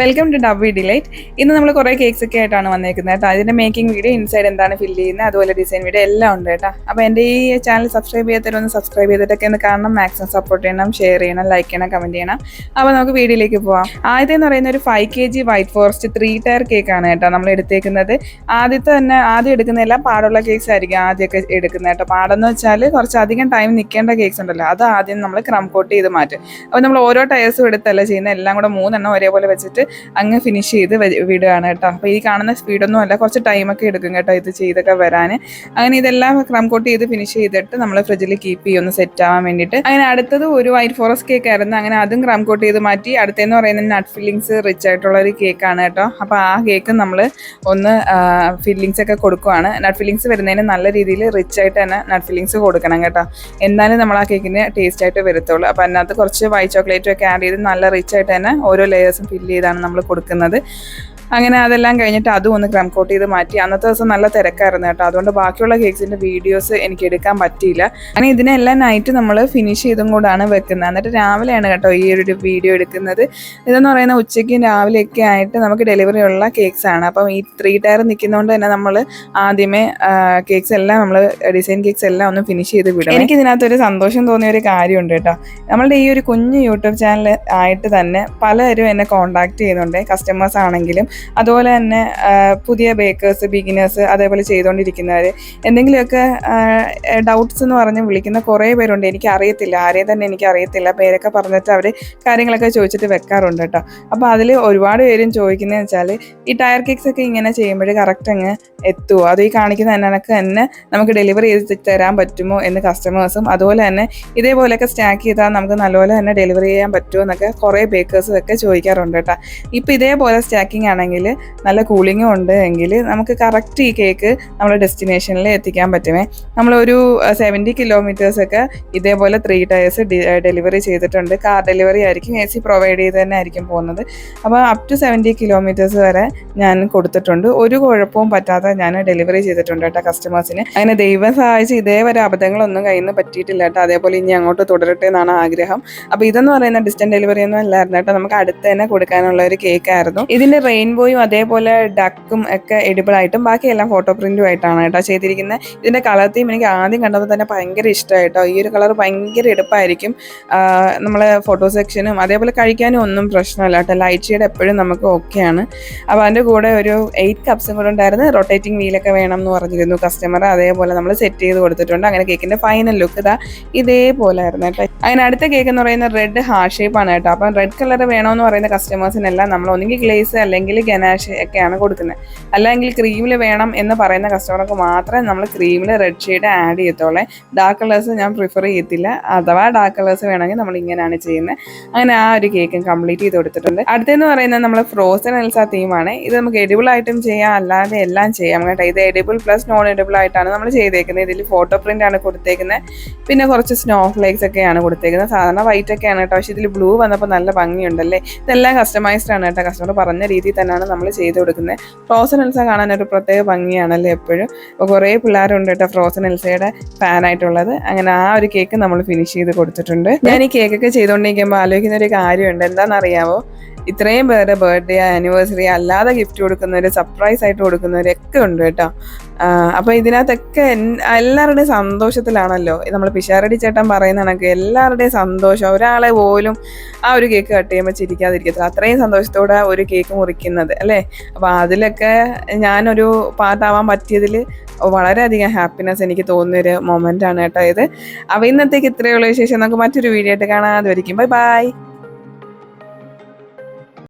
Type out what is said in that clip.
Welcome to dobby delight. ഇന്ന് നമ്മൾ കുറേ കേക്ക്സ് ഒക്കെ ആയിട്ടാണ് വന്നേക്കുന്നത് കേട്ടോ. അതിൻ്റെ മേക്കിംഗ് വീഡിയോ, ഇൻസൈഡ് എന്താണ് ഫില്ല് ചെയ്യുന്നത്, അതുപോലെ ഡിസൈൻ വീഡിയോ എല്ലാം ഉണ്ട് കേട്ടോ. അപ്പോൾ എൻ്റെ ഈ ചാനൽ സബ്സ്ക്രൈബ് ചെയ്യാത്തവരൊന്ന് സബ്സ്ക്രൈബ് ചെയ്തിട്ടൊക്കെ ഒന്ന് കാണണം. മാക്സിമം സപ്പോർട്ട് ചെയ്യണം, ഷെയർ ചെയ്യണം, ലൈക്ക് ചെയ്യണം, കമൻറ്റ് ചെയ്യണം. അപ്പോൾ നമുക്ക് വീഡിയോയിലേക്ക് പോവാം. ആദ്യത്തെ എന്ന് പറയുന്ന ഒരു 5 kg വൈറ്റ് ഫോറസ്റ്റ് 3 ടയർ കേക്കാണ് കേട്ടോ നമ്മൾ എടുത്തേക്കുന്നത്. ആദ്യം എടുക്കുന്ന എല്ലാം പാടുള്ള കേക്ക്സ് ആയിരിക്കും ആദ്യമൊക്കെ എടുക്കുന്നത് കേട്ടോ. പാടെന്ന് വെച്ചാൽ കുറച്ച് അധികം ടൈം നിൽക്കേണ്ട കേക്ക്സ് ഉണ്ടല്ലോ, അത് ആദ്യം നമ്മൾ ക്രം കോട്ട് ചെയ്ത് മാറ്റും. അപ്പോൾ നമ്മൾ ഓരോ ടയേഴ്സും എടുത്തല്ല ചെയ്യുന്നത്, എല്ലാം കൂടെ 3 എണ്ണം ഒരേപോലെ വെച്ചിട്ട് അങ്ങ് ഫിനിഷ് ചെയ്ത് വിടുകയാണ് കേട്ടോ. അപ്പോൾ ഈ കാണുന്ന സ്പീഡൊന്നും അല്ല, കുറച്ച് ടൈമൊക്കെ എടുക്കും കേട്ടോ ഇത് ചെയ്തൊക്കെ വരാൻ. അങ്ങനെ ഇതെല്ലാം ക്രം കോട്ട് ചെയ്ത് ഫിനിഷ് ചെയ്തിട്ട് നമ്മൾ ഫ്രിഡ്ജിൽ കീപ്പ് ചെയ്യും ഒന്ന് സെറ്റ് ആവാൻ വേണ്ടിയിട്ട്. അങ്ങനെ അടുത്തത് ഒരു വൈറ്റ് ഫോറസ്റ്റ് കേക്ക് ആയിരുന്നു. അങ്ങനെ അതും ക്രം കോട്ട് ചെയ്ത് മാറ്റി. അടുത്തതെന്ന് പറയുന്നത് നട്ട് ഫില്ലിങ്സ് റിച്ച് ആയിട്ടുള്ള ഒരു കേക്കാണ് കേട്ടോ. അപ്പോൾ ആ കേക്ക് നമ്മൾ ഒന്ന് ഫില്ലിങ്സ് ഒക്കെ കൊടുക്കുവാണ്. നട്ട് ഫില്ലിങ്സ് വരുന്നതിന് നല്ല രീതിയിൽ റിച്ച് ആയിട്ട് തന്നെ നട്ട് ഫില്ലിങ്സ് കൊടുക്കണം കേട്ടോ. എന്നാലും നമ്മൾ ആ കേക്കിന് ടേസ്റ്റ് ആയിട്ട് വരത്തുള്ളൂ. അപ്പോൾ അതിനകത്ത് കുറച്ച് വൈറ്റ് ചോക്ലേറ്റും ഒക്കെ ആഡ് ചെയ്ത് നല്ല റിച്ച് ആയിട്ട് തന്നെ ഓരോ ലെയേഴ്സും ഫില്ല് ചെയ്താണ് നമ്മൾ കൊടുക്കുന്നത്. അങ്ങനെ അതെല്ലാം കഴിഞ്ഞിട്ട് അതും ഒന്ന് ക്രം കോട്ട് ചെയ്ത് മാറ്റി. അന്നത്തെ ദിവസം നല്ല തിരക്കായിരുന്നു കേട്ടോ, അതുകൊണ്ട് ബാക്കിയുള്ള കേക്ക്സിൻ്റെ വീഡിയോസ് എനിക്ക് എടുക്കാൻ പറ്റിയില്ല. അങ്ങനെ ഇതിനെല്ലാം നൈറ്റ് നമ്മൾ ഫിനിഷ് ചെയ്തും കൂടാണ് വെക്കുന്നത്. എന്നിട്ട് രാവിലെയാണ് കേട്ടോ ഈ ഒരു വീഡിയോ എടുക്കുന്നത്. ഇതെന്ന് പറയുന്ന ഉച്ചയ്ക്കും രാവിലെയൊക്കെ ആയിട്ട് നമുക്ക് ഡെലിവറി ഉള്ള കേക്ക്സ് ആണ്. അപ്പം ഈ 3 ടയർ നിൽക്കുന്നതുകൊണ്ട് തന്നെ നമ്മൾ ആദ്യമേ കേക്ക്സ് എല്ലാം നമ്മൾ ഡിസൈൻ കേക്ക്സ് എല്ലാം ഒന്ന് ഫിനിഷ് ചെയ്ത് വിടും. എനിക്ക് ഇതിനകത്തൊരു സന്തോഷം തോന്നിയ ഒരു കാര്യമുണ്ട് കേട്ടോ. നമ്മളുടെ ഈ ഒരു കുഞ്ഞ് യൂട്യൂബ് ചാനൽ ആയിട്ട് തന്നെ പലരും എന്നെ കോൺടാക്ട് ചെയ്യുന്നുണ്ട്, കസ്റ്റമേഴ്സ് ആണെങ്കിലും അതുപോലെ തന്നെ പുതിയ ബേക്കേഴ്സ്, ബിഗിനേഴ്സ്, അതേപോലെ ചെയ്തുകൊണ്ടിരിക്കുന്നവർ, എന്തെങ്കിലുമൊക്കെ ഡൗട്ട്സ് എന്ന് പറഞ്ഞ് വിളിക്കുന്ന കുറേ പേരുണ്ട്. എനിക്ക് അറിയത്തില്ല, ആരെയും തന്നെ എനിക്ക് അറിയത്തില്ല. പേരൊക്കെ പറഞ്ഞിട്ട് അവർ കാര്യങ്ങളൊക്കെ ചോദിച്ചിട്ട് വെക്കാറുണ്ട് കേട്ടോ. അപ്പോൾ അതിൽ ഒരുപാട് പേരും ചോദിക്കുന്നതെന്ന് വെച്ചാൽ ഈ ടയർ കേക്ക്സ് ഒക്കെ ഇങ്ങനെ ചെയ്യുമ്പോൾ കറക്റ്റ് അങ്ങ് എത്തുമോ, അത് ഈ കാണിക്കുന്ന എന്നൊക്കെ തന്നെ നമുക്ക് ഡെലിവറി ചെയ്ത് തരാൻ പറ്റുമോ എന്ന് കസ്റ്റമേഴ്സും, അതുപോലെ തന്നെ ഇതേപോലെയൊക്കെ സ്റ്റാക്ക് ചെയ്താൽ നമുക്ക് നല്ലപോലെ തന്നെ ഡെലിവറി ചെയ്യാൻ പറ്റുമോ എന്നൊക്കെ കുറേ ബേക്കേഴ്സും ഒക്കെ ചോദിക്കാറുണ്ട് കേട്ടോ. ഇപ്പോൾ ഇതേപോലെ സ്റ്റാക്കിംഗ് ആണെങ്കിൽ നല്ല കൂളിങ്ങും ഉണ്ട് എങ്കിൽ നമുക്ക് കറക്റ്റ് ഈ കേക്ക് നമ്മുടെ ഡെസ്റ്റിനേഷനിൽ എത്തിക്കാൻ പറ്റുമേ. നമ്മളൊരു 70 കിലോമീറ്റേഴ്സൊക്കെ ഇതേപോലെ 3 ടയേഴ്സ് ഡെലിവറി ചെയ്തിട്ടുണ്ട്. കാർ ഡെലിവറി ആയിരിക്കും, AC പ്രൊവൈഡ് ചെയ്ത് തന്നെ ആയിരിക്കും പോകുന്നത്. അപ്പോൾ അപ് ടു 70 കിലോമീറ്റേഴ്സ് വരെ ഞാൻ കൊടുത്തിട്ടുണ്ട്. ഒരു കുഴപ്പവും പറ്റാതെ ഞാൻ ഡെലിവറി ചെയ്തിട്ടുണ്ട് കേട്ടോ കസ്റ്റമേഴ്സിന്. അങ്ങനെ ദൈവം സഹായിച്ച് ഇതേവരെ അബദ്ധങ്ങളൊന്നും കയ്യിൽ നിന്ന് പറ്റിയിട്ടില്ല കേട്ടോ. അതേപോലെ ഇനി അങ്ങോട്ട് തുടരട്ടെ എന്നാണ് ആഗ്രഹം. അപ്പോൾ ഇതെന്ന് പറയുന്ന ഡിസ്റ്റൻറ്റ് ഡെലിവറി ഒന്നും അല്ലായിരുന്നു കേട്ടോ, നമുക്ക് അടുത്ത് തന്നെ കൊടുക്കാനുള്ള ഒരു കേക്കായിരുന്നു. ഇതിൻ്റെ റെയിൻബോയും അതേപോലെ ഡക്കും ഒക്കെ എഡിബിൾ ആയിട്ടും ബാക്കിയെല്ലാം ഫോട്ടോ പ്രിന്റും ആയിട്ടാണ് കേട്ടോ ചെയ്തിരിക്കുന്നത്. ഇതിൻ്റെ കളർ തീം എനിക്ക് ആദ്യം കണ്ടപ്പോൾ തന്നെ ഭയങ്കര ഇഷ്ടമായിട്ടോ. ഈ ഒരു കളർ ഭയങ്കര എടുപ്പായിരിക്കും. നമ്മളെ ഫോട്ടോ സെക്ഷനും അതേപോലെ കഴിക്കാനും ഒന്നും പ്രശ്നമല്ല കേട്ടോ. ലൈറ്റ് ഷെയ്ഡ് എപ്പോഴും നമുക്ക് ഓക്കെയാണ്. അപ്പോൾ അതിൻ്റെ കൂടെ ഒരു 8 കപ്സും കൂടെ ഉണ്ടായിരുന്നു. റൊട്ടേറ്റിംഗ് വീലൊക്കെ വേണം എന്ന് പറഞ്ഞിരുന്നു കസ്റ്റമർ. അതേപോലെ നമ്മൾ സെറ്റ് ചെയ്ത് കൊടുത്തിട്ടുണ്ട്. അങ്ങനെ കേക്കിൻ്റെ ഫൈനൽ ലുക്ക് ഇതാ ഇതേപോലെ ആയിരുന്നു കേട്ടോ. അതിന് അടുത്ത കേക്ക് എന്ന് പറയുന്നത് റെഡ് ഹാർട്ട് ഷേപ്പാണ് കേട്ടോ. അപ്പം റെഡ് കളർ വേണമെന്ന് പറയുന്ന കസ്റ്റമേഴ്സിനെല്ലാം നമ്മൾ ഒന്നെങ്കിൽ ഗ്ലേസ് അല്ലെങ്കിൽ ഗനാഷ് ഒക്കെയാണ് കൊടുക്കുന്നത്. അല്ലെങ്കിൽ ക്രീമിൽ വേണം എന്ന് പറയുന്ന കസ്റ്റമർക്ക് മാത്രമേ നമ്മൾ ക്രീമിൽ റെഡ് ഷെയ്ഡ് ആഡ് ചെയ്യത്തുള്ളൂ. ഡാർക്ക് കളേഴ്സ് ഞാൻ പ്രിഫർ ചെയ്യത്തില്ല. അഥവാ ഡാർക്ക് കളേഴ്സ് വേണമെങ്കിൽ നമ്മൾ ഇങ്ങനെയാണ് ചെയ്യുന്നത്. അങ്ങനെ ആ ഒരു കേക്കും കംപ്ലീറ്റ് ചെയ്ത് കൊടുത്തിട്ടുണ്ട്. അടുത്തെന്ന് പറയുന്നത് നമ്മൾ ഫ്രോസൺ എൽസ തീമാണ്. ഇത് നമുക്ക് എഡിബിൾ ആയിട്ടും ചെയ്യാം, അല്ലാതെ എല്ലാം ചെയ്യാം കേട്ടോ. ഇത് എഡിബിൾ പ്ലസ് നോൺ എഡിബിൾ ആയിട്ടാണ് നമ്മൾ ചെയ്തേക്കുന്നത്. ഇതിൽ ഫോട്ടോ പ്രിന്റ് ആണ് കൊടുത്തേക്കുന്നത്. പിന്നെ കുറച്ച് സ്നോ ഫ്ലേക്സ് ഒക്കെയാണ് കൊടുത്തേക്കുന്നത്. സാധാരണ വൈറ്റ് ഒക്കെയാണ് കേട്ടോ, പക്ഷേ ഇതിൽ ബ്ലൂ വന്നപ്പോൾ നല്ല ഭംഗിയുണ്ടല്ലേ. ഇതെല്ലാം കസ്റ്റമൈസ്ഡ് ആണ് കേട്ടോ. കസ്റ്റമർ പറഞ്ഞ രീതിയിൽ തന്നെയാണ് നമ്മൾ ചെയ്ത് കൊടുക്കുന്നത്. ഫ്രോസൺ എൽസ കാണാൻ ഒരു പ്രത്യേക ഭംഗിയാണല്ലേ എപ്പോഴും. അപ്പോൾ കുറേ പിള്ളേരുണ്ട് കേട്ടോ ഫ്രോസൺ എൽസയുടെ ഫാനായിട്ടുള്ളത്. അങ്ങനെ ആ ഒരു കേക്ക് നമ്മൾ ഫിനിഷ് ചെയ്ത് കൊടുത്തിട്ടുണ്ട്. ഞാൻ ഈ കേക്കൊക്കെ ചെയ്തുകൊണ്ടിരിക്കുമ്പോൾ ആലോചിക്കുന്ന ഒരു കാര്യമുണ്ട്. എന്താണെന്നറിയാമോ, ഇത്രയും പേരുടെ ബർത്ത്ഡേ, ആനിവേഴ്സറി, അല്ലാതെ ഗിഫ്റ്റ് കൊടുക്കുന്നവർ, സർപ്രൈസ് ആയിട്ട് കൊടുക്കുന്നവരൊക്കെ ഉണ്ട് കേട്ടോ. അപ്പോൾ ഇതിനകത്തൊക്കെ എല്ലാവരുടെയും സന്തോഷത്തിലാണല്ലോ നമ്മൾ പിഷാരടി ചേട്ടൻ പറയുന്ന കണക്ക് എല്ലാവരുടെയും സന്തോഷം. ഒരാളെ പോലും ആ ഒരു കേക്ക് കട്ട് ചെയ്യുമ്പോൾ ചിരിക്കാതിരിക്കത്തില്ല. അത്രയും സന്തോഷത്തോടെ ഒരു കേക്ക് മുറിക്കുന്നത് അല്ലേ. അപ്പോൾ അതിലൊക്കെ ഞാനൊരു പാർട്ടാവാൻ പറ്റിയതിൽ വളരെയധികം ഹാപ്പിനെസ് എനിക്ക് തോന്നുന്നൊരു മൊമെൻ്റ് ആണ് കേട്ടോ ഇത്. അപ്പോൾ ഇന്നത്തേക്ക് ഇത്രയുള്ള വിശേഷം. നമുക്ക് മറ്റൊരു വീഡിയോ ആയിട്ട് കാണാതെ വരിക്കും. Bye bye.